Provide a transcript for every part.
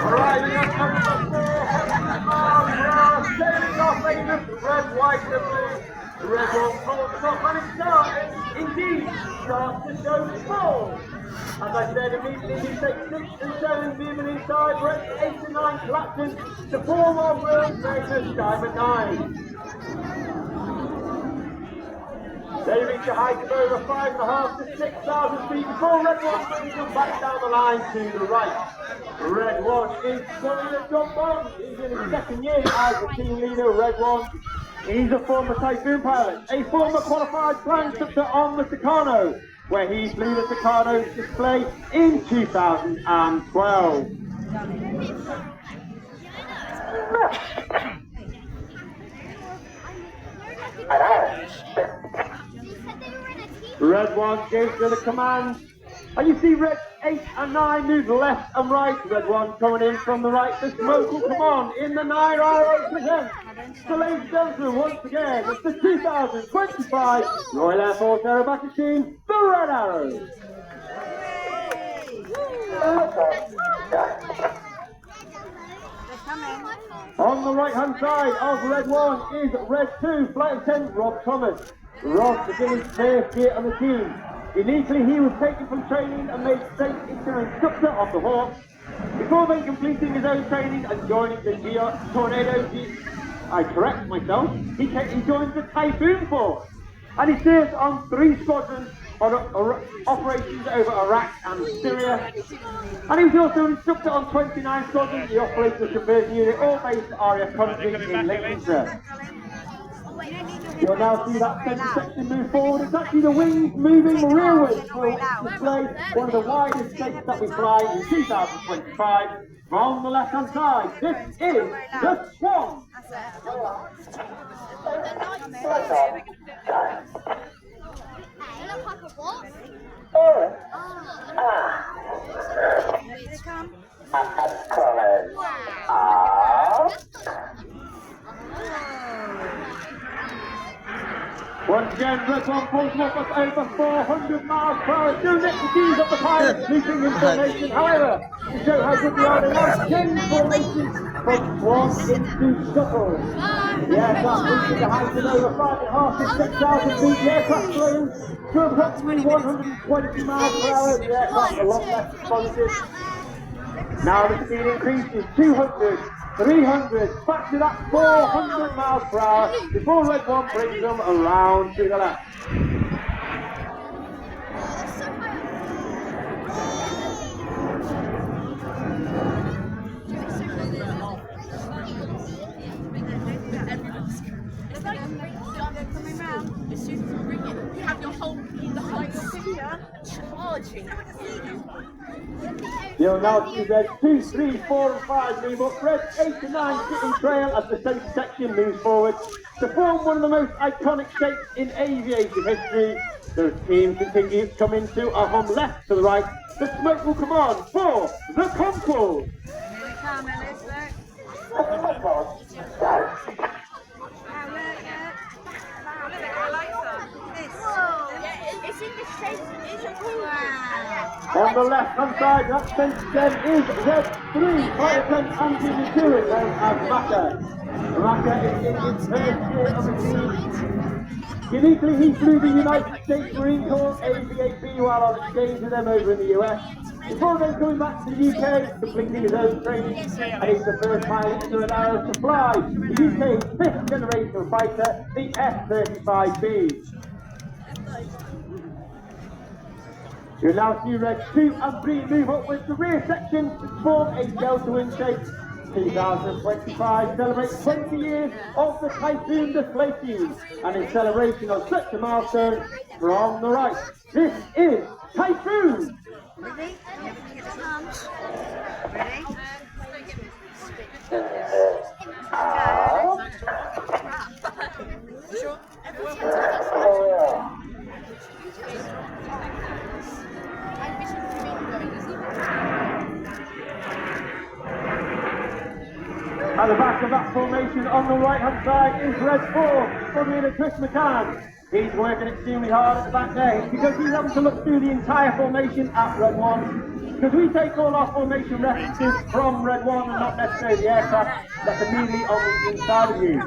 Riding up on the 400 miles per hour, sailing off favourite, red, white and blue. The red one pulls the top and it starts, indeed, starts to show full. As I said, immediately he takes 6 and 7 moving inside, breaks 8 and 9 collapses to 4 more world famous Diamond 9. They reach a height of over 5,500 to 6,000 feet before Red One brings them back down the line to the right. Red One is going to jump on. He's in his second year as the team leader. Red One, he's a former Typhoon pilot, a former qualified flying instructor on the Tucano, where he flew the Tucano's display in 2012. Red One goes to the command, and you see Red 8 and 9 move left and right. Red One coming in from the right. The smoke will come on in the 9 RO present. So ladies and gentlemen, once again, it's the 2025 Royal Air Force Aerobatic Team, the Red Arrows. On the right hand side of Red 1 is Red 2, Flight Attendant Rob Thomas. Rob beginning his first year on the team. Initially he was taken from training and made straight into an instructor of the Hawk, before then completing his own training and joining the Tornado. I correct myself, he joined the Typhoon Force, and he served on 3 squadrons on operations over Iraq and Syria, and he was also an instructor on 29 squadrons. He operates the conversion unit, all based at RAF Country in Lincolnshire. You'll now see that centre section move forward. It's actually the wings moving, the rear wings will display one of the widest shapes that we fly in 2025. From the left hand side, this is the Swan. Once again, Red One pulls them up at over 400 miles per hour. Soon next to keys up the pilot, leaping in formation. However, to show how good they are, they now change formation from swan into shuttle. The aircraft reaching a height of over 5,500 to 6,000 feet. The aircraft flows to approximately 120 miles per hour. The aircraft a lot less responsive. Now the speed increases 200, 300, back to that 400 miles per hour before Red One brings them around to the left. You'll now see Red 2, 3, 4 and 5 move up. Red 8 and 9 sit in trail as the centre section moves forward to form one of the most iconic shapes in aviation history. The team continues to come into a hum left to the right. The smoke will come on for the Concord. On the left hand side, that fence then is Red 3, Flight Attendant Andrew McEwen, known as Maka. Maka is in his first year of the team. Uniquely, he flew the United States Marine Corps AV-8B while on exchange with them over in the US. Before then coming back to the UK, completing his own training, and he's the first pilot in the Red Arrows to fly the UK's 5th generation fighter, the F-35B. You'll now see Red 2 and 3 move up with the rear section to form a delta wind shape. 2025 celebrates 20 years of the Typhoon display team, and in celebration of such a milestone, from the right, this is Typhoon! Ready? Sure. At the back of that formation on the right hand side is Red 4, Squadron Leader Chris McCann. He's working extremely hard at the back there because he's having to look through the entire formation at Red 1. Because we take all our formation references from Red 1 and not necessarily the aircraft that's immediately on the inside of you.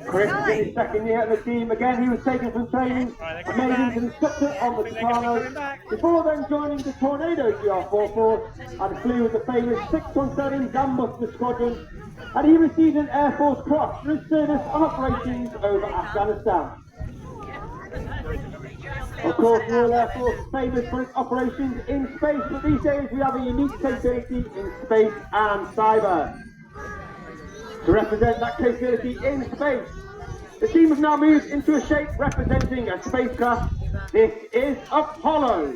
Chris is in his second year at the team. Again, he was taken from training and made into an instructor on the Soprano, before then joining the Tornado GR44 and flew with the famous 617 Sidmouth Squadron, and he received an Air Force Cross for his service on operations over Afghanistan. Of course, Royal Air Force is famous for its operations in space, but these days we have a unique capability in space and cyber. To represent that capability in space, the team have now moved into a shape representing a spacecraft. This is Apollo.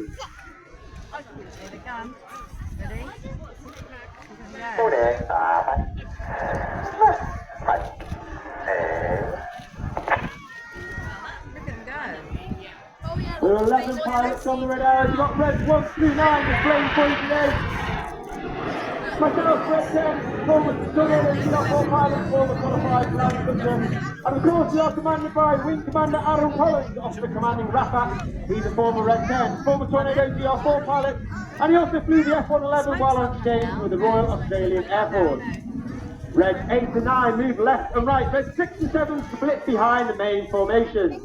There are 11 pilots on the red arrow. You've got red 1 through 9 displaying for you today. Myself, red 10, former Tornado GR4 pilot, former qualified flight instructor. And of course, we are commanded by Wing Commander Aaron Collins, officer commanding Rafat. He's a former red 10, former Tornado GR4 pilot, and he also flew the F-111 while on exchange with the Royal Australian Air Force. Red 8 and 9 move left and right. Red 6 and 7 split behind the main formation.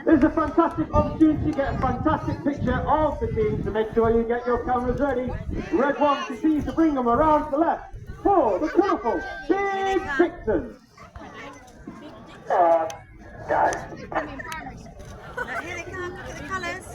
This is a fantastic opportunity to get a fantastic picture of the team, so make sure you get your cameras ready. Red 1 continues to bring them around to the left for the colourful Big Vixens. Here they come, look at the colours.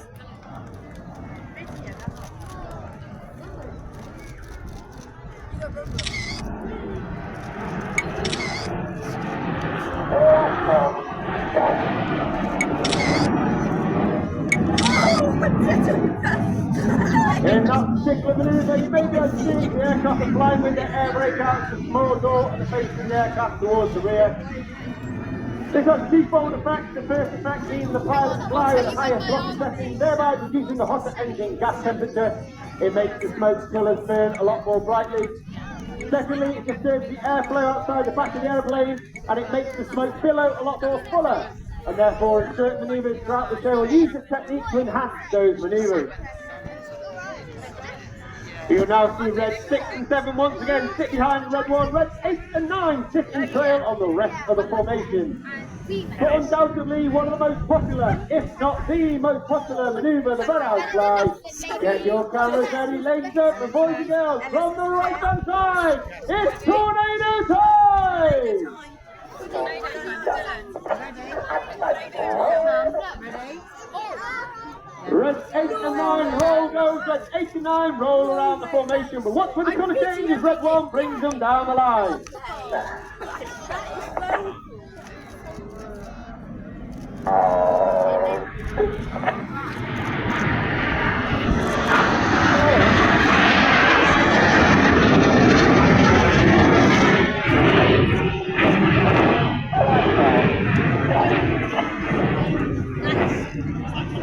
In that particular manoeuvre, you may be able to see the aircraft are flying with their air brake out, the small door and the facing the aircraft towards the rear. This has twofold effects. The first effect being the pilots fly at a higher throttle setting, thereby reducing the hotter engine gas temperature. It makes the smoke colours burn a lot more brightly. Secondly, it disturbs the airflow outside the back of the aeroplane, and it makes the smoke billow a lot more fuller. And therefore, in certain manoeuvres throughout the show, we'll use this technique to enhance those manoeuvres. You'll now see red 6 and 7 once again sit behind red 1, red 8 and 9 sit in trail on the rest of the formation. But undoubtedly one of the most popular, if not the most popular manoeuvre, the red house fly. Get your cameras ready, ladies and boys and girls, from the right hand side, it's Tornado time! Red 8 and 9 roll goes, red 8 and 9 roll around the formation, but watch when the colour changes, red 1 brings them down the line.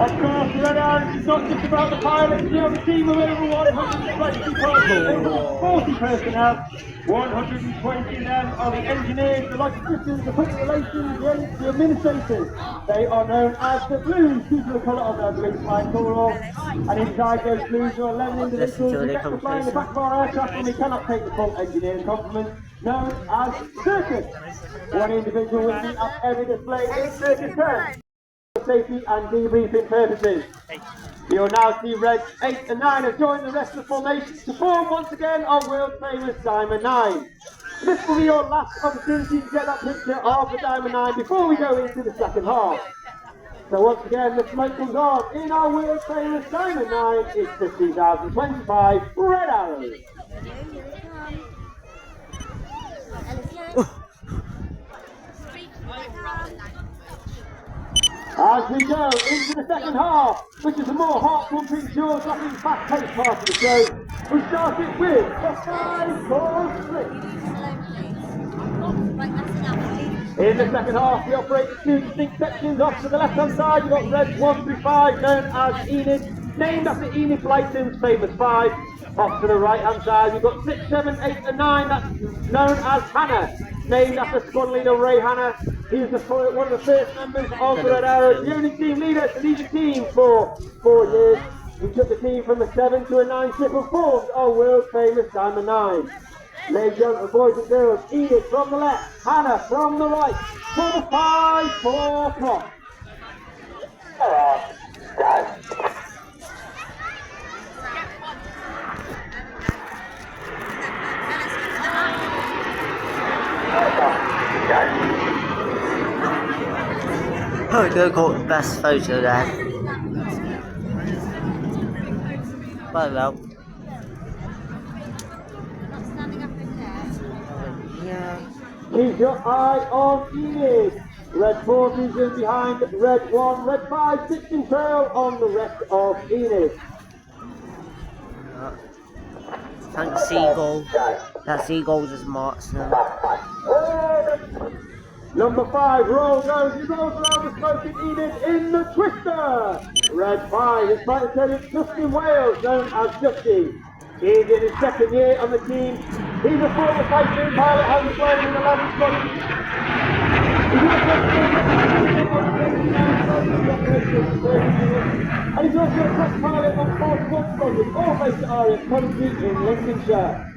Of course, Red Arrows is not just about the pilots. We have a team of over 120 personnel, 40 personnel. 120 of them are the engineers, the logisticians, the public relations, the administrators. They are known as the Blues due to the colour of their blue flying overall. And inside those Blues are 11 individuals who get to fly in the back of our aircraft when we cannot take the full engineer's compliment, known as Circus. One individual will be at every display in Circus 10. Safety and debriefing purposes. You'll now see Reds 8 and 9 have joined the rest of the formation to form once again our world famous Diamond 9. This will be your last opportunity to get that picture of the Diamond 9 before we go into the second half. So once again the smoke comes on in our world famous Diamond 9 is the 2025 Red Arrows. As we go into the second half, which is a more heart-pumping, jaw-dropping, fast-paced part of the show, we start it with the 5-4 split. In the second half, we operate in two distinct sections. Off to the left-hand side, you've got Reds 1 through 5, known as Enid, named after Enid Blyton's famous 5. Off to the right-hand side, we've got 6, 7, 8 and 9, that's known as Hannah, named after squad leader Ray Hannah. He was one of the first members of the Red Arrows, the only team leader to lead the team for 4 years. He took the team from a 7 to a 9 triple formed our world famous Diamond 9. Ladies and gentlemen, boys and girls, Edith from the left, Hannah from the right, for the 5-4 clock. Oh, go got the best photo there. Well. Yeah. Keep your eye on Enid. Red 4 is in behind red 1, red 5 sits in trail on the rest of Enid. Thanks, Seagull. That Seagull just marks them. Number 5, roll goes, he rolls around the smoking Enid in the twister. Red 5, his fighter said it's Justin Wales, known as Justy. He's in his second year on the team. He's a former Typhoon pilot, has flown in 11 squadrons. And he's also a test pilot on 41 squadrons, all based at RF Country in Lincolnshire.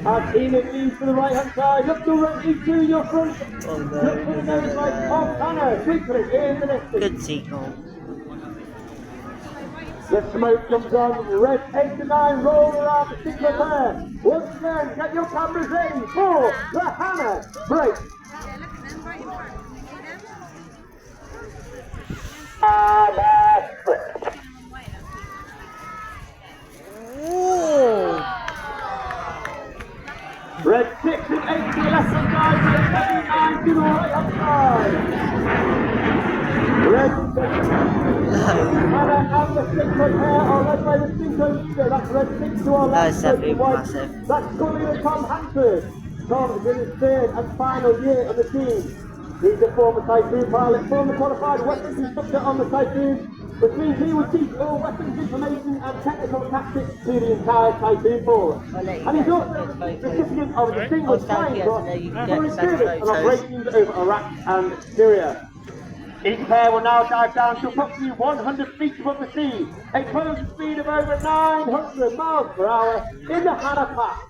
As Enid leads to the right hand side, look directly to your front. Oh, no, Look for the nose light of Hannah, quickly in the distance. Good Seagull. The smoke comes on, red 8 to 9 roll around the single pair. Once again, get your cameras ready for the Hannah break. Red 6 and 8 to the left hand side, red 7 9 to the right hand side. Red 6. Hannah and the Synchro pair are led by the Synchro leader. That's red 6 to our left. That's definitely massive. That's Scully and Tom Hanford. Tom's in his third and final year on the team. He's a former Typhoon pilot, former qualified weapons instructor on the Typhoon, which means he will teach all weapons information and technical tactics to the entire Typhoon force. And he's also the recipient of a distinguished flying cross for his service on operations over Iraq and Syria. Each pair will now dive down to approximately 100 feet above the sea, a closing speed of over 900 miles per hour in the Hannah Pass.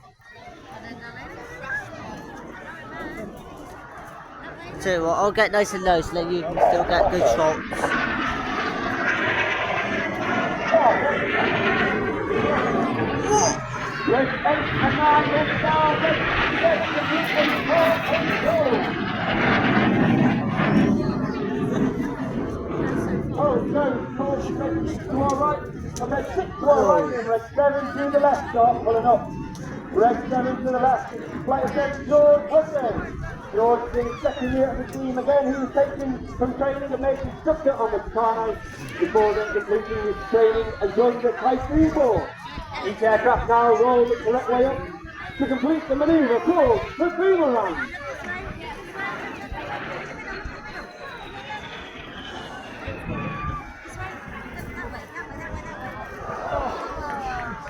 So I'll get nice and low so that you can still get good shots. Red 8 and 9 went down, red 8 Oh, no, red 6 to our right, and red 6 to our right, and red 7 to the left, start pulling up. Red 7 to the left, flight attendant George Hudson. George is in his second year of the team again. He was taken from training and made instructor on the Takano before then completing his training and joining the Typhoon Board. Each aircraft now rolls the correct way up to complete the manoeuvre called the boomerang.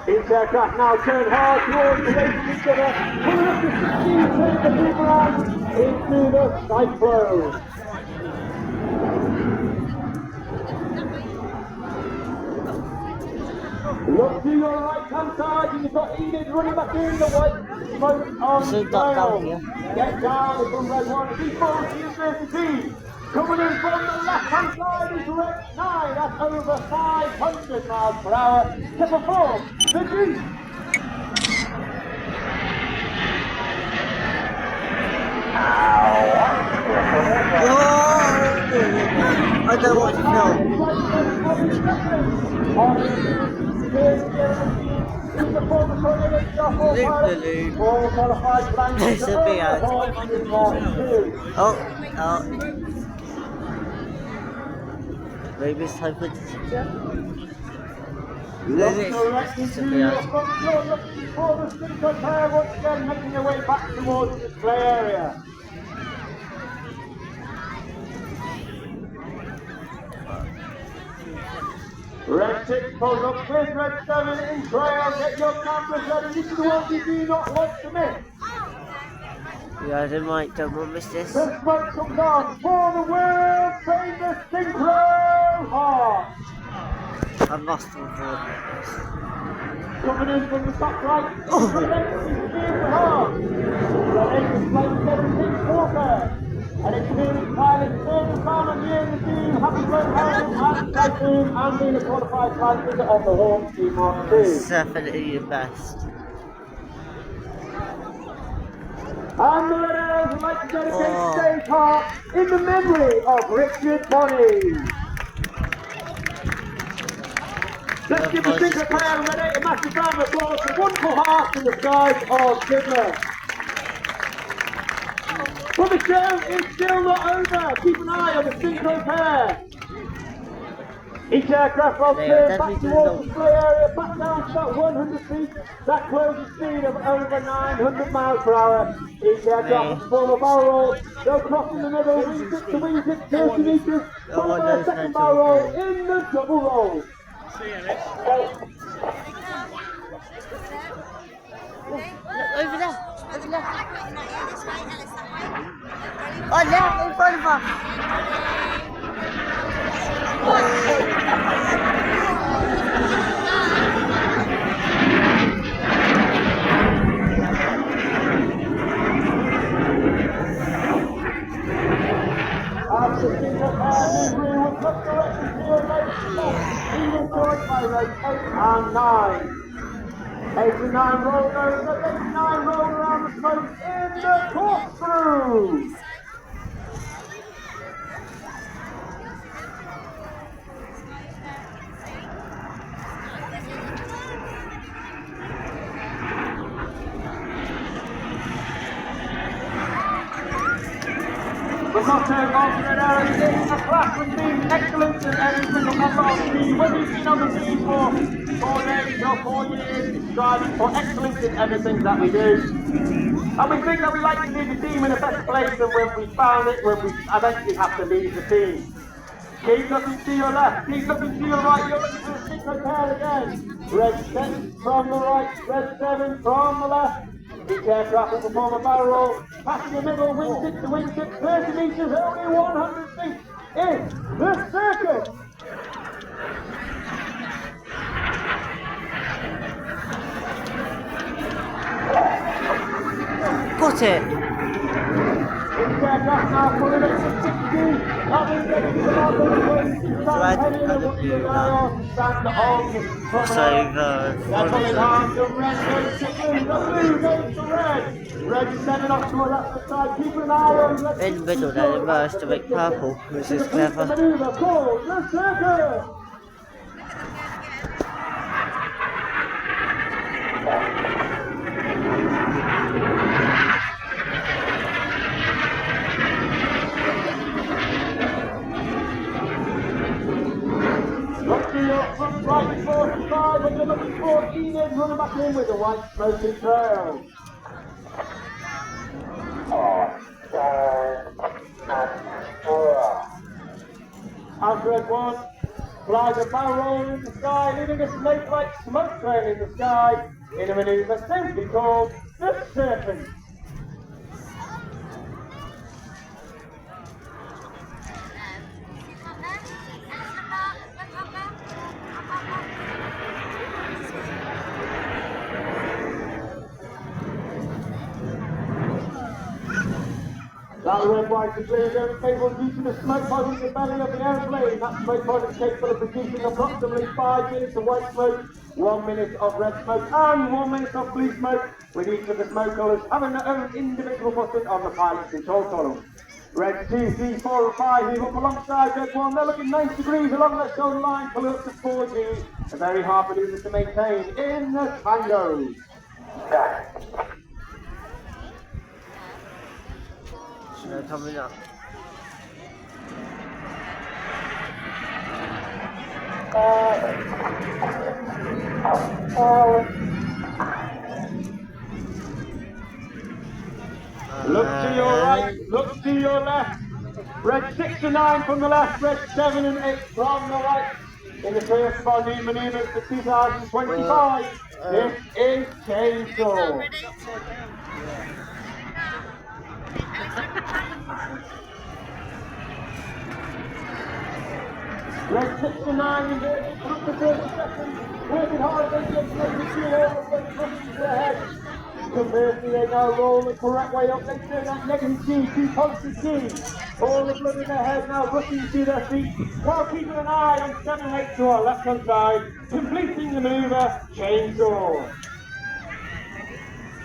Each aircraft now turn hard towards the way from each other, pulling up to 16, turning the boomerang into the cyclone. Look to your right hand side and you've got Enid running back in, the white smoke on the trail. Get down, it's on red 1, B4 to University. Coming in from the left hand side is red 9, that's over 500 miles per hour to perform the Jeep. I don't want to film. This will be out. Oh. Maybe it's time for this. Once again, making their way back towards the display area. Red 6 pulls up with red 7 in trail. Get your cameras ready. This is the one you do not want to miss. Yeah, I don't want to miss this. The smoke comes on for the world famous Synchro Heart. I've lost all 4 minutes. Coming in from the top right, it's the half. The 8 is playing 17 Walker. And experienced pilot Stephen Brown on the end of the team, Happy Road Home and Typhoon, and being a qualified pilot of the Hawk Team Mark 2. It's definitely the best. And the winners would like to dedicate today's heart in the memory of Richard Bonney. Let's give the Synchro player and Red 8 a massive round of applause for wonderful hearts in the skies of Sidmouth. But the show is still not over. Keep an eye on the Synchro pair. Each aircraft will turn back towards the display area, back down to about 100 feet. That closing speed of over 900 miles per hour. Each aircraft will perform a barrel roll. They'll cross in the middle, wing tip 30 metres, followed by a second barrel roll in the double roll. Over there. Over there. Oh, there, in front of us. After Synchro pair moving with good direction to your right, leading joined by race 8 and 9. 8 and 9 roll over, 8 and 9 roll around the smoke in the corkscrew. The motto of Red Arrow is a class of being excellence in every single member of the team. Whether you've been on the team for 4 days or 4 years, it's striving for excellence in everything that we do. And we think that we like to leave the team in a better place than when we found it, when we eventually have to leave the team. Keep looking to your left, keep looking to your right, you're looking for the Synchro pair again. Red 6 from the right, red 7 from the left. Each aircraft will perform a barrel roll, passing the middle, wingtip to wingtip, 30 metres, only 100 feet. It's the circus. Got it. Each aircraft now pulling up to 60, having ready to come out of the way. Stand heavy in the blue now, stand on the front. They're pulling hard, the red goes to blue, the blue goes to red. Red 7 off to a left side, keep an eye on red. In the middle, then reverse to make purple, which is clever. Maneuver called the circus. Look to your front right 45, and you're looking for Enid running back in with a white smoking trail. After Red 1, flies a barrel roll in the sky, leaving a snake-like smoke trail in the sky in a manoeuvre simply called the Serpent. That red, white and blue going cable due to the smoke pod in the belly of the aeroplane. That smoke pod is capable of producing approximately 5 minutes of white smoke, 1 minute of red smoke and 1 minute of blue smoke, with each of the smoke colours having their own individual button on the pilot's control column. Red 2, 3, 4 and 5 move up alongside Red 1. They're looking 90 degrees along that shoulder line, pulling up to 4G. A very hard manoeuvre to maintain in the Tango. Snow coming up. Look to your right, look to your left. Red 6 and 9 from the left, red 7 and 8 from the right. In the first body manoeuvres for 2025, this is Chainsaw. Red 6 to 9 inverted up to 30 seconds. Working hard against the two all of them rushing to the head. Conversely, they now roll the correct way up. They turn that negative G to positive G. All the blood in their head now rushing to their feet while keeping an eye on 7 and 8 to our left hand side, completing the maneuver chainsaw.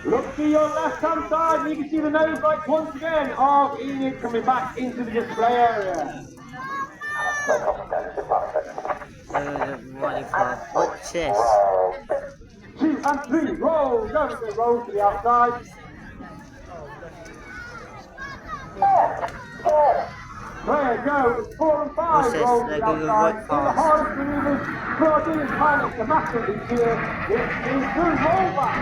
Look to your left hand side and you can see the nose lights once again of Enid coming back into the display area. What's this? 2 and 3, roll, go, they roll to the outside. There go, 4 and 5, roll to the outside. In the hardest maneuvers for our Danish pilots to master this year, it is the rollback.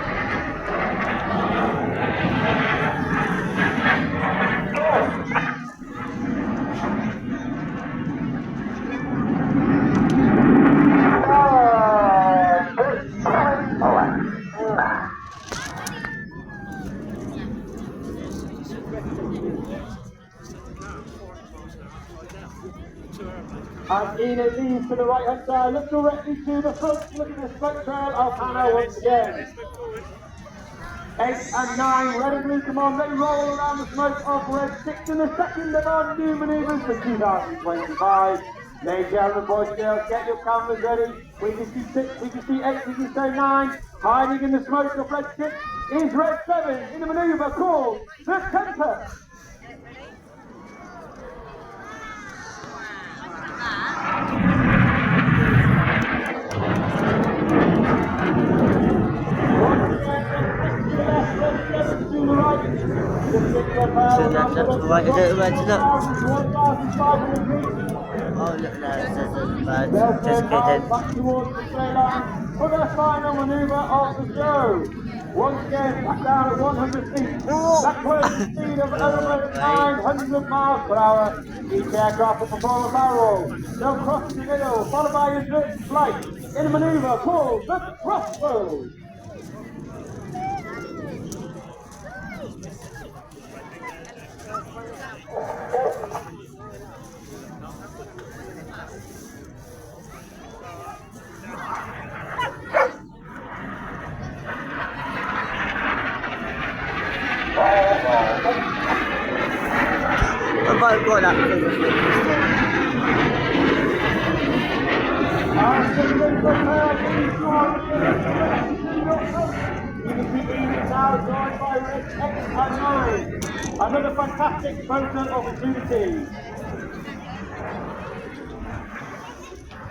And Enid leads to the right hand side, look directly to the front, look at the smoke trail of Hannah once again. 8 and 9, red and blue come on, they roll around the smoke of red 6 in the second of our new manoeuvres for 2025. Ladies and gentlemen, boys and girls, get your cameras ready. We can see 6, we can see 8, we can see 9. Hiding in the smoke of red 6 is red 7 in a manoeuvre called the Tempest. Oh, look, that's just kidding. Back towards the straight line for the final manoeuvre of the show. Once again, back down at 100 feet. That closing speed of over 900 miles per hour. Each aircraft will perform a barrel. They'll cross the middle, followed by a direct flight in a manoeuvre called the crossroads. I've got that thing. Another fantastic photo opportunity.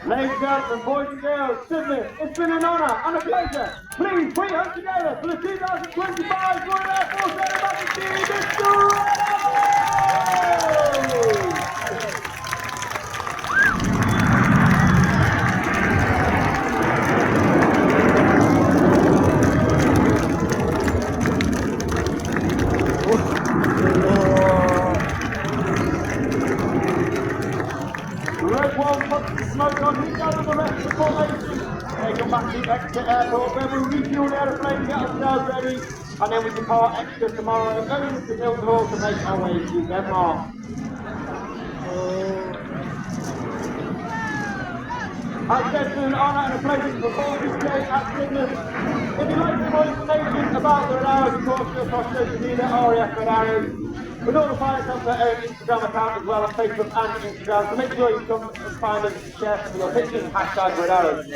Ladies and gentlemen, boys and girls, Sidmouth, it's been an honour and a pleasure. Please put your hands together for the 2025 Royal Air Force Air Majesty Mr. Red one puts the smoke on, he's out of the rest of the formation. They come back to exit airport, then we'll refuel the aeroplane, get ourselves ready, and then we depart extra tomorrow, going to Guildhall to make our way to Denmark. I said it's been an honour and a pleasure to perform this day at Sidmouth. If you'd like some more information about the Red Arrows, of course, go across social media, RAF Red Arrows. With all the pilots have their own Instagram account as well on Facebook and Instagram, so make sure you come and find us and share some of your pictures, hashtag Red Arrows.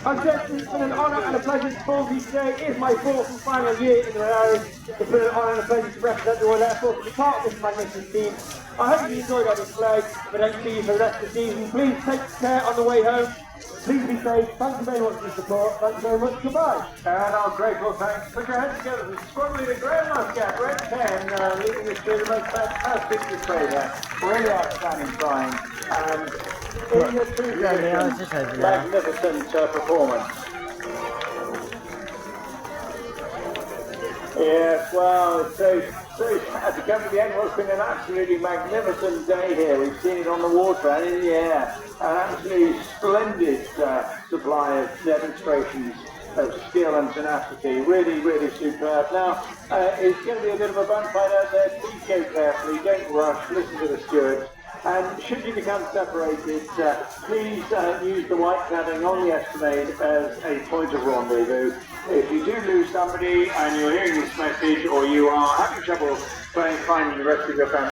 I've said it's been an honour and a pleasure to perform this day. It is my 4th and final year in the Red Arrows. It's been an honour and a pleasure to represent the Royal Air Force and be part of this magnificent team. I hope you enjoyed our display. If I don't see you for the rest of the season, please take care on the way home. Please be safe. Thank you very much for your support. Thank you very much. Goodbye. And our grateful thanks. Put your hands together for Squadron Leader Graham Muscat, Red 10, leading us through the most fantastic display there. Really outstanding flying. And in your true magnificent performance. Yes, well, it's so sad to come to the end. Well, it's been an absolutely magnificent day here. We've seen it on the water and in the air. An absolutely splendid supply of demonstrations of skill and tenacity. Really, really superb. Now, it's going to be a bit of a bun fight out there. Please go carefully. Don't rush. Listen to the stewards. And should you become separated, please use the white cladding on the Esplanade as a point of rendezvous. If you do lose somebody and you're hearing this message, or you are having trouble finding the rest of your family,